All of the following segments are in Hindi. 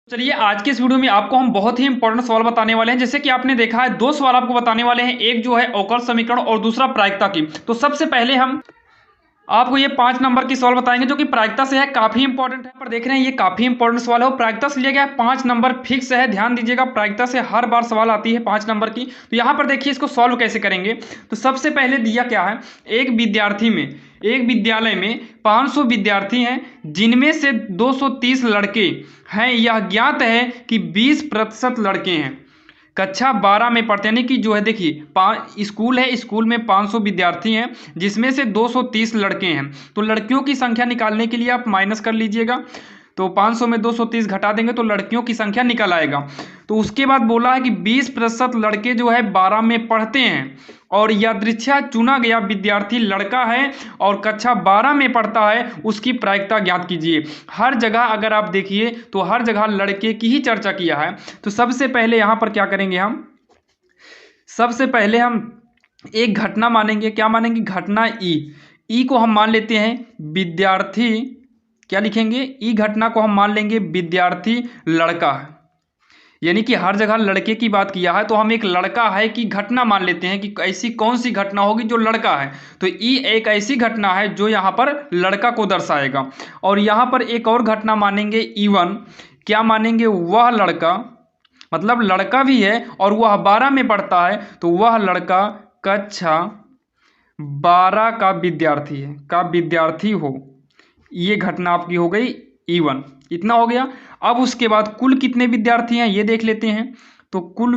चलिए आज के इस वीडियो में आपको हम बहुत ही इंपॉर्टेंट सवाल बताने वाले हैं। जैसे कि आपने देखा है, दो सवाल आपको बताने वाले हैं, एक जो है अवकल समीकरण और दूसरा प्रायिकता की। तो सबसे पहले हम आपको ये 5 नंबर की सवाल बताएंगे जो कि प्रायिकता से है, काफी इंपॉर्टेंट है। पर देख रहे हैं ये काफी इंपॉर्टेंट सवाल है और प्रायिकता से लिया गया है। 5 नंबर फिक्स है, ध्यान दीजिएगा। प्रायिकता से हर बार सवाल आती है 5 नंबर की। तो यहाँ पर देखिए इसको सॉल्व कैसे करेंगे। तो सबसे पहले दिया क्या है, एक विद्यालय में 500 विद्यार्थी हैं, जिनमें से 230 लड़के हैं। यह ज्ञात है कि 20% लड़के हैं, कक्षा 12 में पढ़ते हैं। यानी कि जो है देखिए स्कूल है, स्कूल में 500 विद्यार्थी हैं, जिसमें से 230 लड़के हैं। तो लड़कियों की संख्या निकालने के लिए आप माइनस कर लीजिएगा। तो 500 में 230 घटा देंगे तो लड़कियों की संख्या निकल आएगा। तो उसके बाद बोला है कि 20% लड़के जो है 12 में पढ़ते हैं और यादृच्छा चुना गया विद्यार्थी लड़का है और कक्षा 12 में पढ़ता है, उसकी प्रायिकता ज्ञात कीजिए। हर जगह अगर आप देखिए तो हर जगह लड़के की ही चर्चा किया है। तो सबसे पहले यहाँ पर क्या करेंगे, सबसे पहले हम एक घटना मानेंगे। क्या मानेंगे? घटना ई को हम मान लेते हैं विद्यार्थी। क्या लिखेंगे? ई घटना को हम मान लेंगे विद्यार्थी लड़का है, यानी कि हर जगह लड़के की बात किया है तो हम एक लड़का है की घटना मान लेते हैं कि ऐसी कौन सी घटना होगी जो लड़का है। तो ई एक ऐसी घटना है जो यहाँ पर लड़का को दर्शाएगा। और यहाँ पर एक और घटना मानेंगे ई1। क्या मानेंगे? वह लड़का, मतलब लड़का भी है और वह 12 में पढ़ता है, तो वह लड़का कक्षा 12 का विद्यार्थी हो। ये घटना आपकी हो गई ई1। इतना हो गया। अब उसके बाद कुल कितने विद्यार्थी हैं ये देख लेते हैं। तो कुल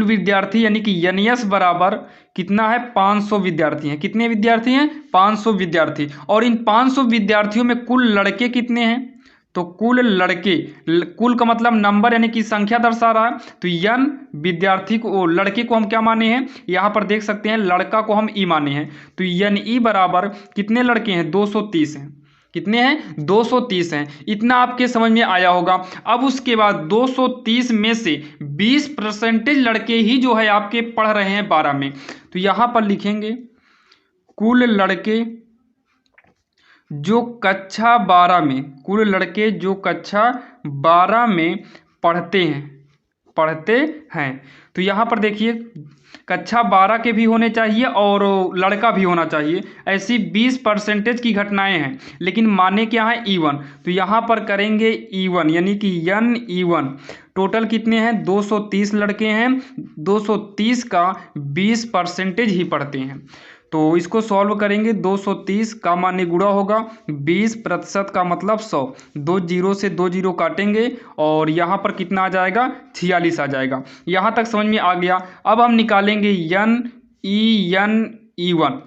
विद्यार्थी यानी कि एनएस बराबर कितना है? 500 विद्यार्थी हैं। कितने विद्यार्थी हैं? 500 विद्यार्थी। और इन 500 विद्यार्थियों में कुल लड़के कितने हैं? तो कुल लड़के, कुल का मतलब नंबर यानी कि संख्या दर्शा रहा है। तो यन विद्यार्थी को, लड़के को हम क्या माने हैं? यहाँ पर देख सकते हैं लड़का को हम ई माने हैं। तो यन ई बराबर कितने लड़के हैं? 230 हैं। कितने हैं? 230 हैं। इतना आपके समझ में आया होगा। अब उसके बाद 230 में से 20% लड़के ही जो है आपके पढ़ रहे हैं 12 में। तो यहाँ पर लिखेंगे कुल लड़के जो कक्षा 12 में, कुल लड़के जो कक्षा 12 में पढ़ते हैं। तो यहाँ पर देखिए कक्षा 12 के भी होने चाहिए और लड़का भी होना चाहिए। ऐसी 20% की घटनाएं हैं, लेकिन माने क्या है? ई1। तो यहाँ पर करेंगे ई1 यानी कि यन ई1। टोटल कितने हैं? 230 लड़के हैं। 230 का 20% ही पढ़ते हैं। तो इसको सॉल्व करेंगे। 230 का माने गुणा होगा 20% का मतलब 100। 2 जीरो से 2 जीरो काटेंगे और यहाँ पर कितना आ जाएगा? 46 आ जाएगा। यहाँ तक समझ में आ गया। अब हम निकालेंगे यन ई1,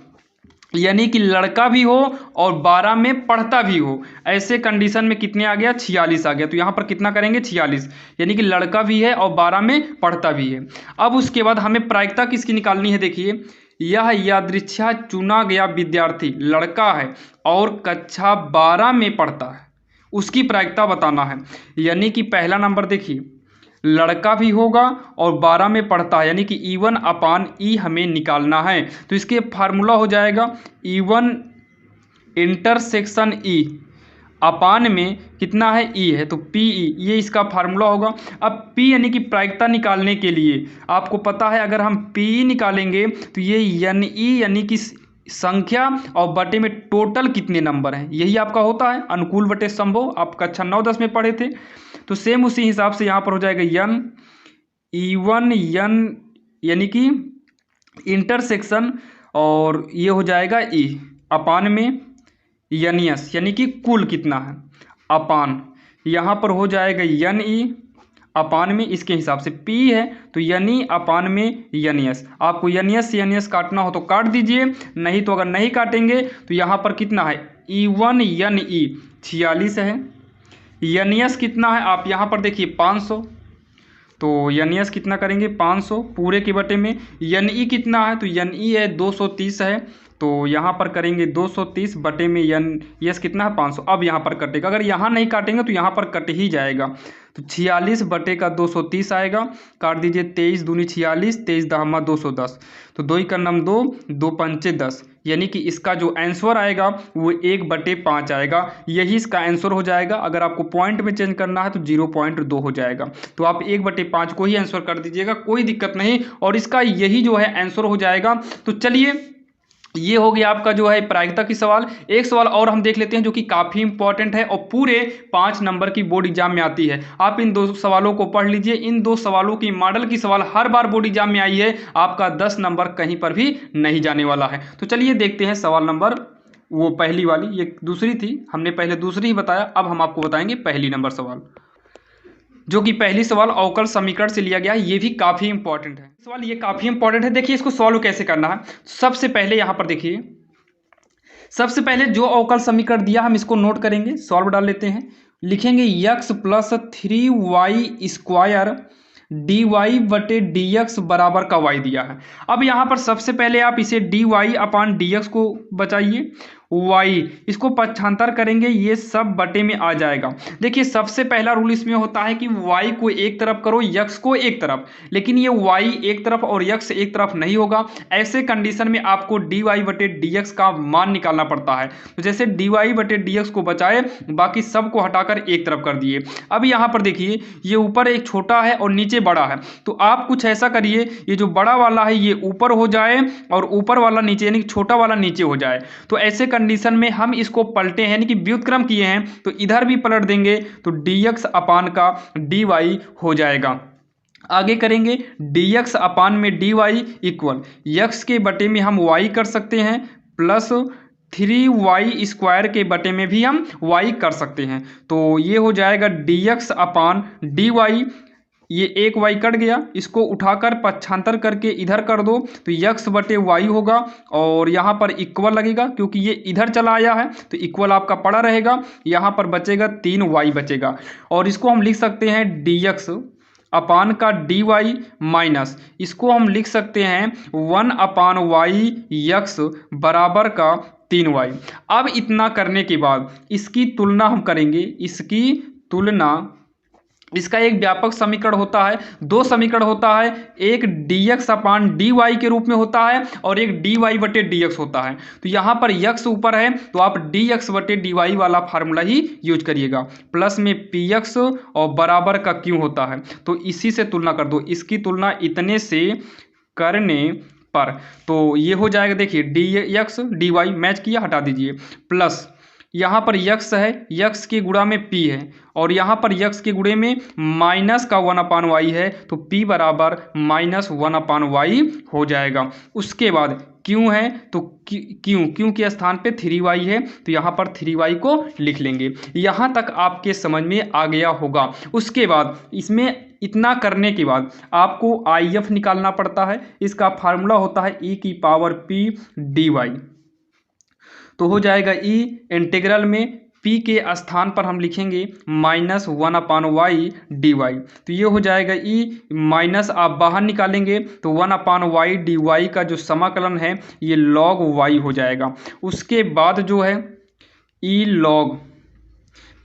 यानी कि लड़का भी हो और 12 में पढ़ता भी हो। ऐसे कंडीशन में कितने आ गया? 46 आ गया। तो यहाँ पर कितना करेंगे? 46, यानी कि लड़का भी है और 12 में पढ़ता भी है। अब उसके बाद हमें प्रायिकता किसकी निकालनी है? देखिए यह यादृच्छा चुना गया विद्यार्थी लड़का है और कक्षा 12 में पढ़ता है, उसकी प्रायिकता बताना है। यानी कि पहला नंबर देखिए लड़का भी होगा और 12 में पढ़ता है, यानी कि ई1 अपान ई हमें निकालना है। तो इसके फार्मूला हो जाएगा ई1 इंटरसेक्शन ई अपान में कितना है? ई है, तो पी ई, ये इसका फार्मूला होगा। अब पी यानी कि प्रायिकता निकालने के लिए आपको पता है अगर हम पी निकालेंगे तो ये एन ई यानी कि संख्या और बटे में टोटल कितने नंबर हैं, यही आपका होता है अनुकूल बटे संभव। आप कक्षा 9-10 में पढ़े थे। तो सेम उसी हिसाब से यहाँ पर हो जाएगा यन ई1 यन यानी कि इंटरसेक्शन और ये हो जाएगा ई अपान में यनियस यानी कि कुल कितना है अपान, यहाँ पर हो जाएगा यन ई अपान में इसके हिसाब से पी है तो यनी अपान में यनियस। आपको यनियस से यनियस काटना हो तो काट दीजिए, नहीं तो अगर नहीं काटेंगे तो यहाँ पर कितना है? ई1 यन ई 46 है। यनियस कितना है? आप यहाँ पर देखिए 500। तो यनियस कितना करेंगे? 500 पूरे के बटे में। यन ई कितना है? तो यन ई है 230 है। तो यहाँ पर करेंगे 230 बटे में यन यस कितना है? 500। अब यहाँ पर कटेगा, अगर यहाँ नहीं काटेंगे तो यहाँ पर कट ही जाएगा। तो 46 बटे का 230 आएगा, काट दीजिए 23 दूनी 46, 23 दहमा 210, तो 2 का नम 2, 2 पंचे 10, यानी कि इसका जो आंसर आएगा वो 1/5 आएगा। यही इसका आंसर हो जाएगा। अगर आपको पॉइंट में चेंज करना है तो 0.2 हो जाएगा, तो आप 1/5 को ही आंसर कर दीजिएगा, कोई दिक्कत नहीं, और इसका यही जो है आंसर हो जाएगा। तो चलिए ये हो गया आपका जो है प्रायिकता की सवाल। एक सवाल और हम देख लेते हैं जो कि काफ़ी इंपॉर्टेंट है और पूरे 5 नंबर की बोर्ड एग्जाम में आती है। आप इन 2 सवालों को पढ़ लीजिए। इन 2 सवालों की मॉडल की सवाल हर बार बोर्ड एग्जाम में आई है, आपका 10 नंबर कहीं पर भी नहीं जाने वाला है। तो चलिए देखते हैं सवाल नंबर, वो पहली वाली, ये दूसरी थी, हमने पहले दूसरी ही बताया, अब हम आपको बताएंगे पहली नंबर सवाल, जो कि पहली सवाल अवकल समीकरण से लिया गया है। ये भी काफ़ी इंपॉर्टेंट है सवाल, ये काफ़ी इंपॉर्टेंट है। देखिए इसको सॉल्व कैसे करना है। सबसे पहले यहाँ पर देखिए, सबसे पहले जो अवकल समीकरण दिया हम इसको नोट करेंगे, सॉल्व डाल लेते हैं, लिखेंगे x + 3y² dy/dx बराबर का y दिया है। अब यहाँ पर सबसे पहले आप इसे dy/dx को बचाइए, y इसको पक्षांतर करेंगे, ये सब बटे में आ जाएगा। देखिए सबसे पहला रूल इसमें होता है कि y को एक तरफ करो, x को एक तरफ, लेकिन ये y एक तरफ और x एक तरफ नहीं होगा। ऐसे कंडीशन में आपको dy/dx का मान निकालना पड़ता है। तो जैसे dy/dx को बचाए, बाकी सब को हटाकर एक तरफ कर दिए। अब यहाँ पर देखिए ये ऊपर एक छोटा है और नीचे बड़ा है, तो आप कुछ ऐसा करिए, ये जो बड़ा वाला है ये ऊपर हो जाए और ऊपर वाला नीचे, यानी छोटा वाला नीचे हो जाए। तो ऐसे कंडीशन में हम इसको पलटे हैं, यानी कि व्युत्क्रम किए हैं, तो इधर भी पलट देंगे तो dx अपान का dy हो जाएगा। आगे करेंगे dx अपान में dy इक्वल x के बटे में हम y कर सकते हैं, प्लस 3y² के बटे में भी हम y कर सकते हैं। तो ये हो जाएगा dx अपान dy, ये एक y कट गया, इसको उठाकर पक्षांतर करके इधर कर दो तो x/y होगा, और यहाँ पर इक्वल लगेगा क्योंकि ये इधर चला आया है, तो इक्वल आपका पड़ा रहेगा। यहाँ पर बचेगा 3y बचेगा, और इसको हम लिख सकते हैं dx अपान का dy माइनस, इसको हम लिख सकते हैं 1/y x बराबर का 3y। अब इतना करने के बाद इसकी तुलना हम करेंगे, इसकी तुलना, इसका एक व्यापक समीकरण होता है, 2 समीकरण होता है, एक dx अपान dy के रूप में होता है और एक dy/dx होता है। तो यहाँ पर x ऊपर है तो आप dx/dy वाला फार्मूला ही यूज करिएगा, प्लस में px और बराबर का q होता है, तो इसी से तुलना कर दो। इसकी तुलना इतने से करने पर तो ये हो जाएगा, देखिए dx dy मैच किया, हटा दीजिए, प्लस यहाँ पर x है, x के गुणा में p है, और यहाँ पर x के गुणे में माइनस का 1/y है, तो p बराबर -1/y हो जाएगा। उसके बाद q है, तो q के स्थान पे 3y है, तो यहाँ पर 3y को लिख लेंगे। यहाँ तक आपके समझ में आ गया होगा। उसके बाद इसमें इतना करने के बाद आपको IF निकालना पड़ता है, इसका फार्मूला होता है e⁻p dy। तो हो जाएगा e इंटीग्रल में p के स्थान पर हम लिखेंगे -1/y dy, तो ये हो जाएगा e माइनस, आप बाहर निकालेंगे तो 1/y dy का जो समाकलन है ये log y हो जाएगा। उसके बाद जो है e log,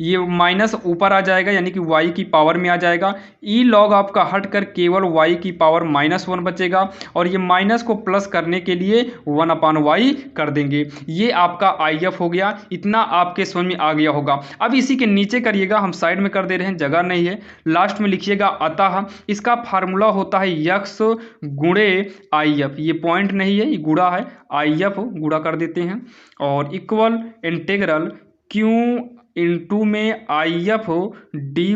ये माइनस ऊपर आ जाएगा, यानी कि y की पावर में आ जाएगा। ई लॉग आपका हट कर केवल y की पावर -1 बचेगा, और ये माइनस को प्लस करने के लिए 1/y कर देंगे। ये आपका IF हो गया। इतना आपके समझ में आ गया होगा। अब इसी के नीचे करिएगा, हम साइड में कर दे रहे हैं, जगह नहीं है, लास्ट में लिखिएगा अतः इसका फार्मूला होता है x गुणे IF, ये पॉइंट नहीं है, ये गुणा है, IF गुणा कर देते हैं, और इक्वल इंटीग्रल q इंटू में IF dy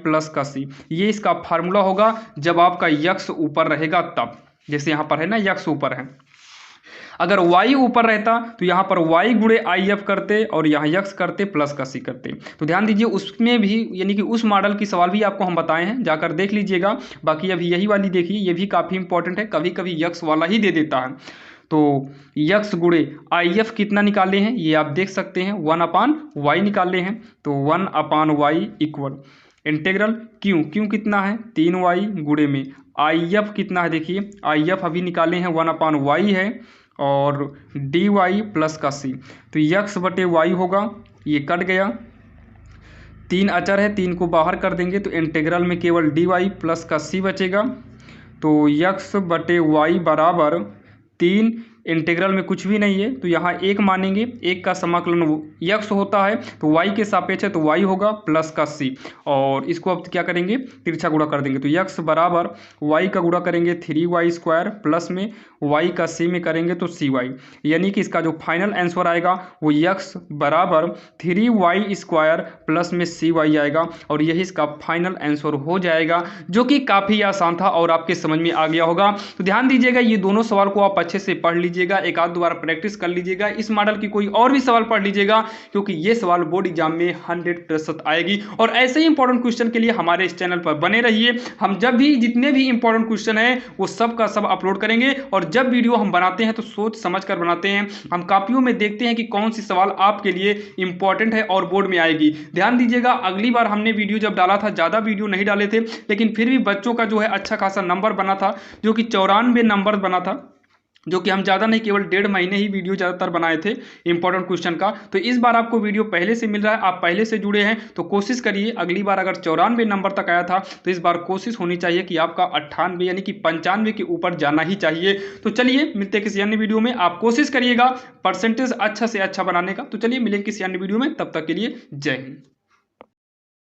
प्लस का c, ये इसका फार्मूला होगा जब आपका x ऊपर रहेगा तब। जैसे यहाँ पर है ना, x ऊपर है, अगर y ऊपर रहता तो यहाँ पर y गुणे IF करते और यहाँ x करते प्लस का c करते। तो ध्यान दीजिए, उसमें भी यानी कि उस मॉडल की सवाल भी आपको हम बताए हैं, जाकर देख लीजिएगा। बाकी अभी यही वाली देखिए, ये भी काफ़ी इंपॉर्टेंट है, कभी कभी x वाला ही दे देता है। तो x गुणे IF कितना निकाले हैं ये आप देख सकते हैं, 1/y निकाले हैं, तो 1/y इक्वल इंटीग्रल q कितना है 3y गुणे में IF कितना है, देखिए IF अभी निकाले हैं 1/y है, और dy प्लस का c, तो x/y होगा, ये कट गया, तीन अचर है, तीन को बाहर कर देंगे तो इंटीग्रल में केवल डी वाई प्लस का सी बचेगा। तो यक्स बटे वाई बराबर 3, इंटीग्रल में कुछ भी नहीं है तो यहाँ 1 मानेंगे, 1 का समाकलन यक्स होता है तो वाई के सापेक्ष है तो वाई होगा प्लस का सी, और इसको अब क्या करेंगे तिरछा गुणा कर देंगे तो यक्स बराबर वाई का गुणा करेंगे 3y² प्लस में वाई का सी में करेंगे तो cy, यानी कि इसका जो फाइनल आंसर आएगा वो यक्स बराबर 3y² प्लस में cy आएगा, और यही इसका फाइनल आंसर हो जाएगा, जो कि काफ़ी आसान था और आपके समझ में आ गया होगा। तो ध्यान दीजिएगा, ये दोनों सवाल को आप अच्छे से पढ़ लीजिएगा, एक आध बार प्रैक्टिस कर लीजिएगा, इस मॉडल की कोई और भी सवाल पढ़ लीजिएगा, क्योंकि ये सवाल बोर्ड एग्जाम में 100% आएगी। और ऐसे ही इंपॉर्टेंट क्वेश्चन के लिए हमारे इस चैनल पर बने रहिए। हम जब भी जितने भी इंपॉर्टेंट क्वेश्चन है वो सब का सब अपलोड करेंगे, और जब वीडियो हम बनाते हैं तो सोच समझ कर बनाते हैं। हम कॉपियों में देखते हैं कि कौन सी सवाल आपके लिए इंपॉर्टेंट है और बोर्ड में आएगी। ध्यान दीजिएगा, अगली बार हमने वीडियो जब डाला था, ज़्यादा वीडियो नहीं डाले थे, लेकिन फिर भी बच्चों का जो है अच्छा खासा नंबर बना था, जो कि 94 नंबर बना था, जो कि हम ज़्यादा नहीं केवल 1.5 महीने ही वीडियो ज़्यादातर बनाए थे इंपॉर्टेंट क्वेश्चन का। तो इस बार आपको वीडियो पहले से मिल रहा है, आप पहले से जुड़े हैं, तो कोशिश करिए अगली बार अगर 94 नंबर तक आया था तो इस बार कोशिश होनी चाहिए कि आपका 98 यानी कि 95 के ऊपर जाना ही चाहिए। तो चलिए मिलते हैं किसी अन्य वीडियो में, आप कोशिश करिएगा परसेंटेज अच्छा से अच्छा बनाने का। तो चलिए मिलेंगे किसी अन्य वीडियो में, तब तक के लिए जय हिंद।